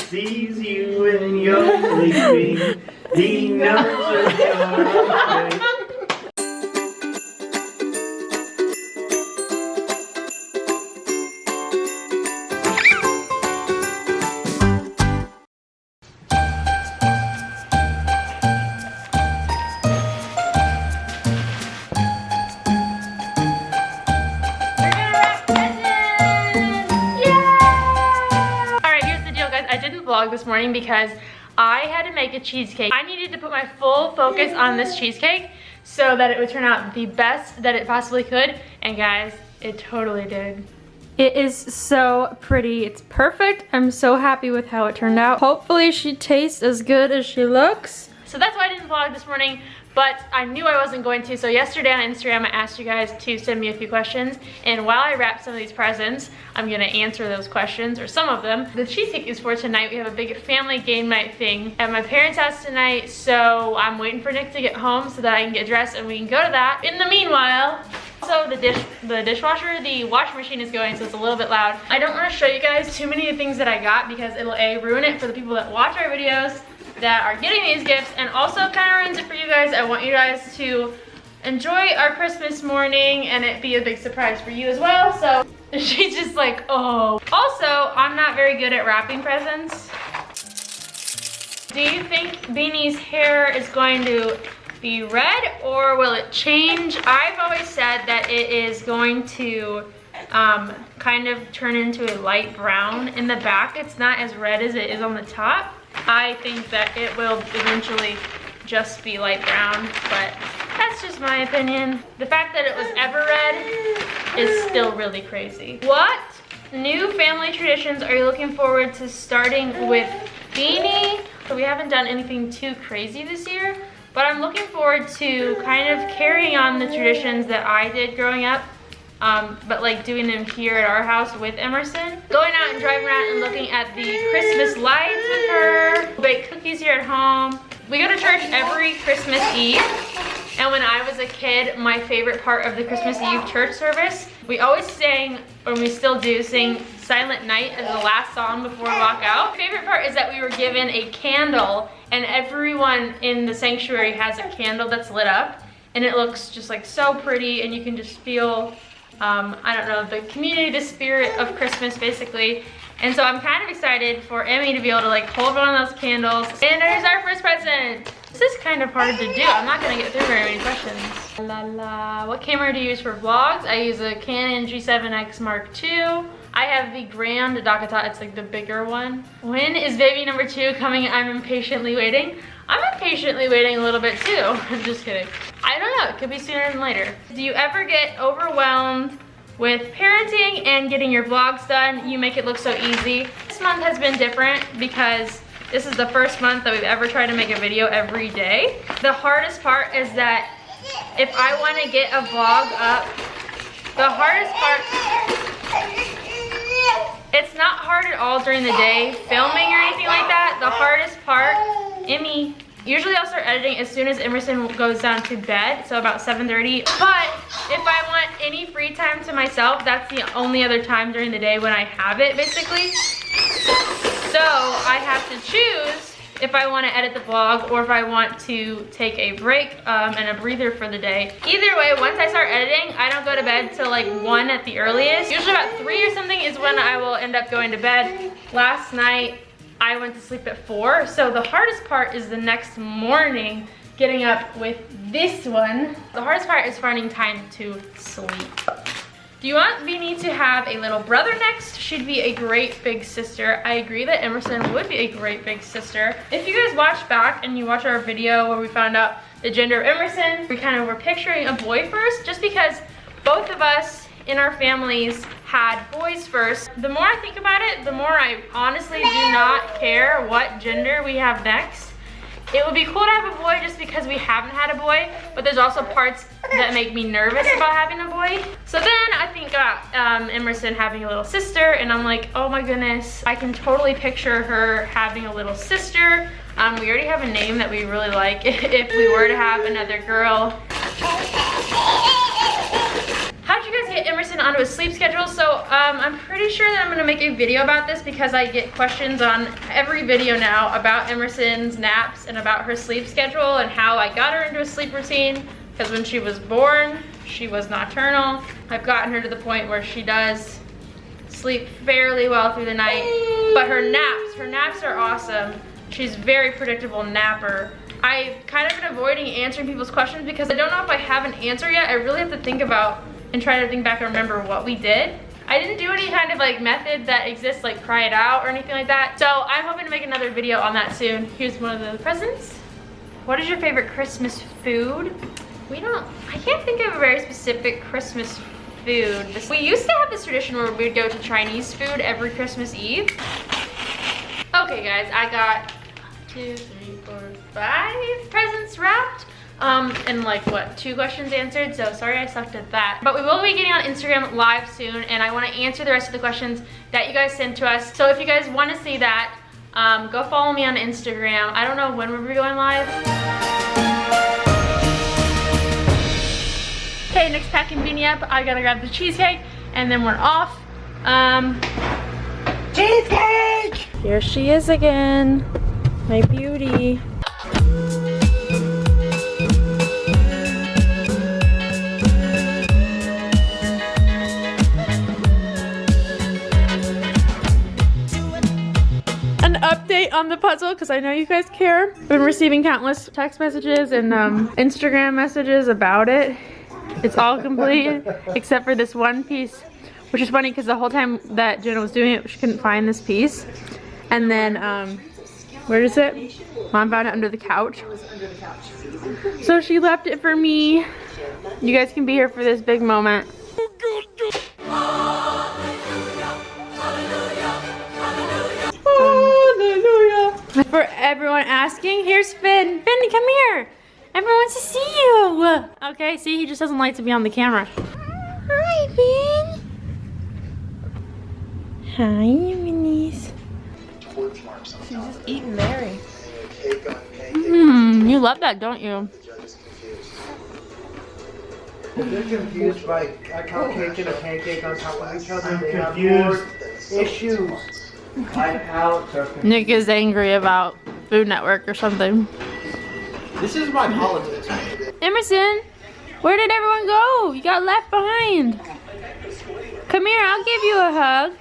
sees you when you're sleeping. He knows when you're awake. Vlog this morning because I had to make a cheesecake. I needed to put my full focus on this cheesecake so that it would turn out the best that it possibly could, and guys, it totally did. It is so pretty. It's perfect. I'm so happy with how it turned out. Hopefully she tastes as good as she looks. So that's why I didn't vlog this morning, but I knew I wasn't going to. So yesterday on Instagram, I asked you guys to send me a few questions. And while I wrap some of these presents, I'm gonna answer those questions, or some of them. The cheesecake is for tonight. We have a big family game night thing at my parents' house tonight. So I'm waiting for Nick to get home so that I can get dressed and we can go to that. In the meanwhile, also the dishwasher, the washing machine is going, so it's a little bit loud. I don't wanna show you guys too many of the things that I got because it'll A, ruin it for the people that watch our videos that are getting these gifts, and also kind of ruins it for you guys. I want you guys to enjoy our Christmas morning and it be a big surprise for you as well. So she's just like, oh. Also, I'm not very good at wrapping presents. Do you think Beanie's hair is going to be red or will it change? I've always said that it is going to kind of turn into a light brown. In the back, it's not as red as it is on the top. I think that it will eventually just be light brown, but that's just my opinion. The fact that it was ever red is still really crazy. What new family traditions are you looking forward to starting with Beanie? So we haven't done anything too crazy this year, but I'm looking forward to kind of carrying on the traditions that I did growing up. But like doing them here at our house with Emerson. Going out and driving around and looking at the Christmas lights with her. Bake cookies here at home. We go to church every Christmas Eve. And when I was a kid, my favorite part of the Christmas Eve church service, we always sang, or we still do, sing Silent Night as the last song before we walk out. My favorite part is that we were given a candle, and everyone in the sanctuary has a candle that's lit up. And it looks just like so pretty, and you can just feel I don't know, the community, the spirit of Christmas basically. And so I'm kind of excited for Emmy to be able to like hold one of those candles. And there's our first present. This is kind of hard to do. I'm not gonna get through very many questions. La la. What camera do you use for vlogs? I use a Canon G7X Mark II. I have the Grand Dakata, it's like the bigger one. When is baby number 2 coming? I'm impatiently waiting. I'm impatiently waiting a little bit too. I'm just kidding. I don't know, it could be sooner than later. Do you ever get overwhelmed with parenting and getting your vlogs done? You make it look so easy. This month has been different because this is the first month that we've ever tried to make a video every day. The hardest part is that if I want to get a vlog up, the hardest part, it's not hard at all during the day, filming or anything like that. The hardest part, Emmy, usually I'll start editing as soon as Emerson goes down to bed, so about 7:30. But if I want any free time to myself, that's the only other time during the day when I have it, basically. So I have to choose if I want to edit the vlog or if I want to take a break and a breather for the day. Either way, once I start editing, I don't go to bed till like 1 at the earliest. Usually about 3 or something is when I will end up going to bed. Last night, I went to sleep at 4, so the hardest part is the next morning getting up with this one. The hardest part is finding time to sleep. Do you want Beanie to have a little brother next? She'd be a great big sister. I agree that Emerson would be a great big sister. If you guys watch back and you watch our video where we found out the gender of Emerson, we kind of were picturing a boy first, just because both of us in our families had boys first. The more I think about it, the more I honestly do not care what gender we have next. It would be cool to have a boy just because we haven't had a boy, but there's also parts that make me nervous about having a boy. So then I think about Emerson having a little sister, and I'm like, oh my goodness, I can totally picture her having a little sister. We already have a name that we really like if we were to have another girl. How did you guys get Emerson onto a sleep schedule. So I'm pretty sure that I'm gonna make a video about this because I get questions on every video now about Emerson's naps and about her sleep schedule and how I got her into a sleep routine. Because when she was born, she was nocturnal. I've gotten her to the point where she does sleep fairly well through the night, but her naps are awesome. She's a very predictable napper. I've kind of been avoiding answering people's questions because I don't know if I have an answer yet. I really have to think about and try to think back and remember what we did. I didn't do any kind of like method that exists, like cry it out or anything like that. So I'm hoping to make another video on that soon. Here's one of the presents. What is your favorite Christmas food? I can't think of a very specific Christmas food. We used to have this tradition where we'd go to Chinese food every Christmas Eve. Okay guys, I got 2, 3, 4, 5 presents wrapped. And like what, 2 questions answered, so sorry I sucked at that. But we will be getting on Instagram live soon, and I want to answer the rest of the questions that you guys sent to us. So if you guys want to see that, go follow me on Instagram. I don't know when we'll be going live. Okay, next packing beanie up. I gotta grab the cheesecake, and then we're off. Cheesecake! Here she is again, my beauty. An update on the puzzle, because I know you guys care. I've been receiving countless text messages and Instagram messages about it. It's all complete except for this one piece, which is funny because the whole time that Jenna was doing it, she couldn't find this piece. And then, where is it? Mom found it under the couch. It was under the couch. So she left it for me. You guys can be here for this big moment. Hallelujah. For everyone asking, here's Finn. Finn, come here. Everyone wants to see you. Okay, see, he just doesn't like to be on the camera. Hi, Finn. Hi, minis. She's just eating Mary. You love that, don't you? They're confused by a cupcake and a pancake on top of each other. They have more issues. My palates are confused. Nick is angry about Food Network or something. This is my politics. Emerson, where did everyone go? You got left behind. Come here, I'll give you a hug.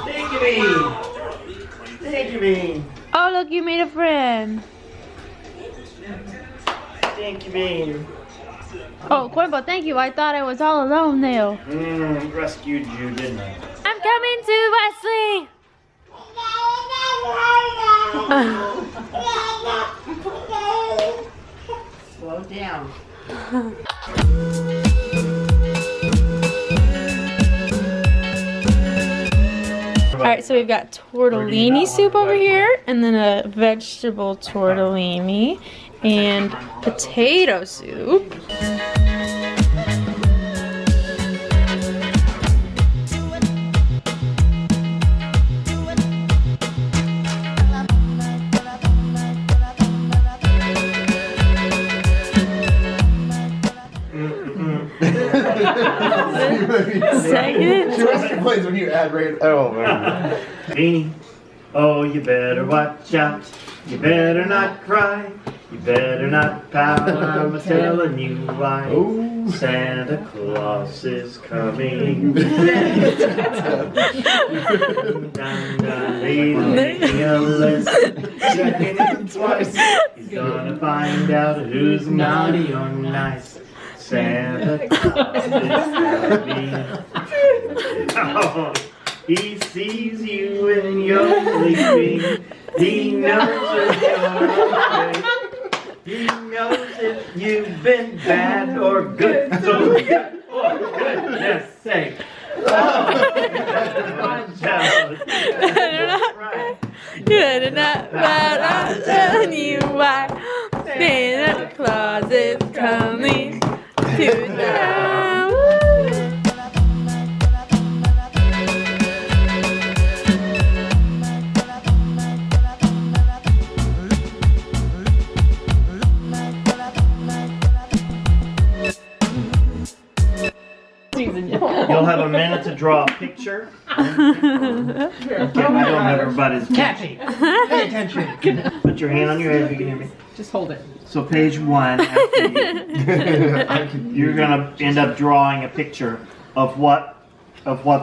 Thank you, Bean. Thank you, Bean. Oh, look, you made a friend. Thank you, Bean. Oh, Cornball, thank you. I thought I was all alone there. Rescued you, didn't I? I'm coming to Wesley. Slow down. Alright, so we've got tortellini soup over here, and then a vegetable tortellini, and potato soup. Second. She always complains when you add rain. Oh man. Beanie, oh, you better watch out. You better not cry. You better not pout. I'm telling you why. Oh. Santa Claus is coming. Making a list. Checking it twice. He's gonna find out who's naughty or nice. Santa Claus is coming. Oh, he sees you when you're sleeping. He knows if you're okay. He knows if you've been bad or good. So good for goodness sake. Oh, watch out. Right. Good enough, but I'm telling you why. Santa Claus is coming to town. draw a picture. Okay, I don't have everybody's Catchy. Pay attention. Put your hand on your head if you can hear me. Just hold it. So page 1, after you're gonna end up drawing a picture of what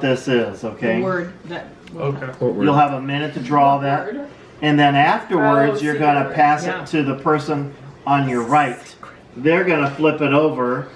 this is, okay? The word that. Okay. You'll have a minute to draw that, and then afterwards you're gonna pass Yeah. it to the person on your right. They're gonna flip it over.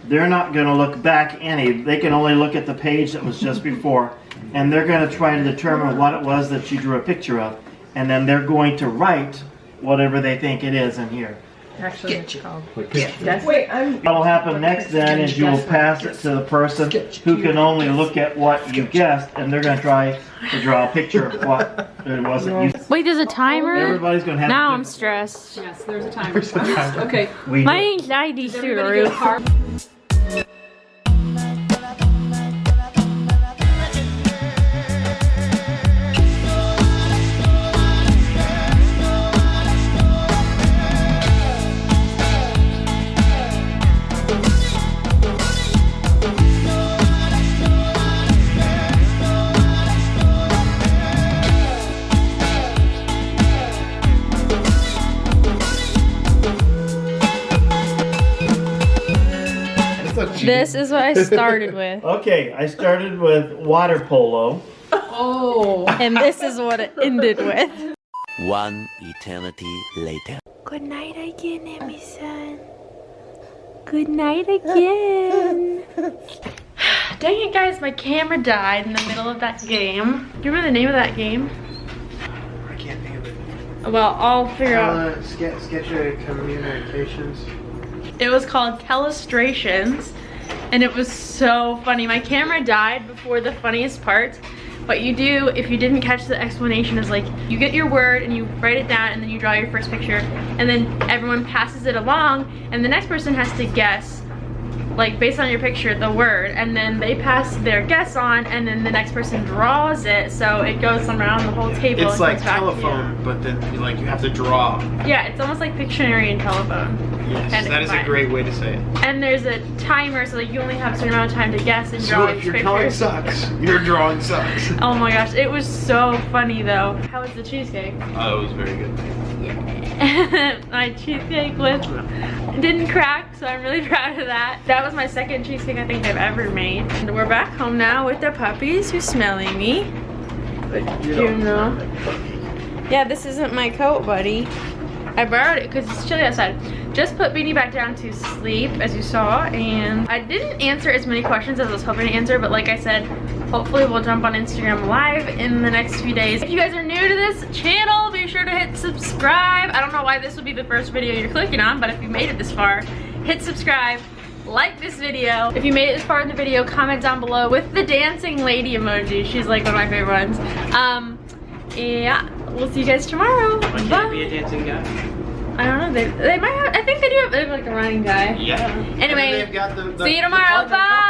They're not gonna look back any. They can only look at the page that was just before, and they're gonna try to determine what it was that you drew a picture of, and then they're going to write whatever they think it is in here. Actually, it's called. Wait, I'm. What'll happen next then is you will pass it to the person who can only look at what you guessed, and they're going to try to draw a picture of what it was that you. Wait, there's a timer? Everybody's going to have. Now to I'm stressed. Yes, there's a timer. Okay. We My do. anxiety's Does through the everybody get a roof. card? This is what I started with. Okay, I started with water polo. Oh. And this is what it ended with. One eternity later. Good night again, Emmy-san. Good night again. Dang it, guys, my camera died in the middle of that game. Do you remember the name of that game? I can't think of it. Well, I'll figure out. Sketch communications. It was called Telestrations, and it was so funny. My camera died before the funniest part. What you do, if you didn't catch the explanation, is like you get your word and you write it down and then you draw your first picture, and then everyone passes it along, and the next person has to guess, like based on your picture, the word, and then they pass their guess on, and then the next person draws it, so it goes around the whole table. It's and like comes back to you. telephone, but then like you have to draw. Yeah, it's almost like Pictionary and telephone. Yes, And that is a combined. great way to say it. And there's a timer, so like you only have a certain amount of time to guess and So draw if each your picture. drawing sucks, your drawing sucks. Oh my gosh, it was so funny though. How was the cheesecake? Oh, it was very good. My cheesecake didn't crack, so I'm really proud of that. That was my second cheesecake I think I've ever made. And we're back home now with the puppies who's smelling me. You know. Yeah, this isn't my coat, buddy. I borrowed it because it's chilly outside. Just put Beanie back down to sleep, as you saw, and I didn't answer as many questions as I was hoping to answer, but like I said, hopefully we'll jump on Instagram Live in the next few days. If you guys are new to this channel, be sure to hit subscribe. I don't know why this would be the first video you're clicking on, but if you made it this far, hit subscribe, like this video. If you made it this far in the video, comment down below with the dancing lady emoji. She's like one of my favorite ones. Yeah, we'll see you guys tomorrow. Why can't it be a dancing guy? I don't know, they might have, I think they do have like a running guy. Yeah. Anyway, And they've got the see you tomorrow, partner bye!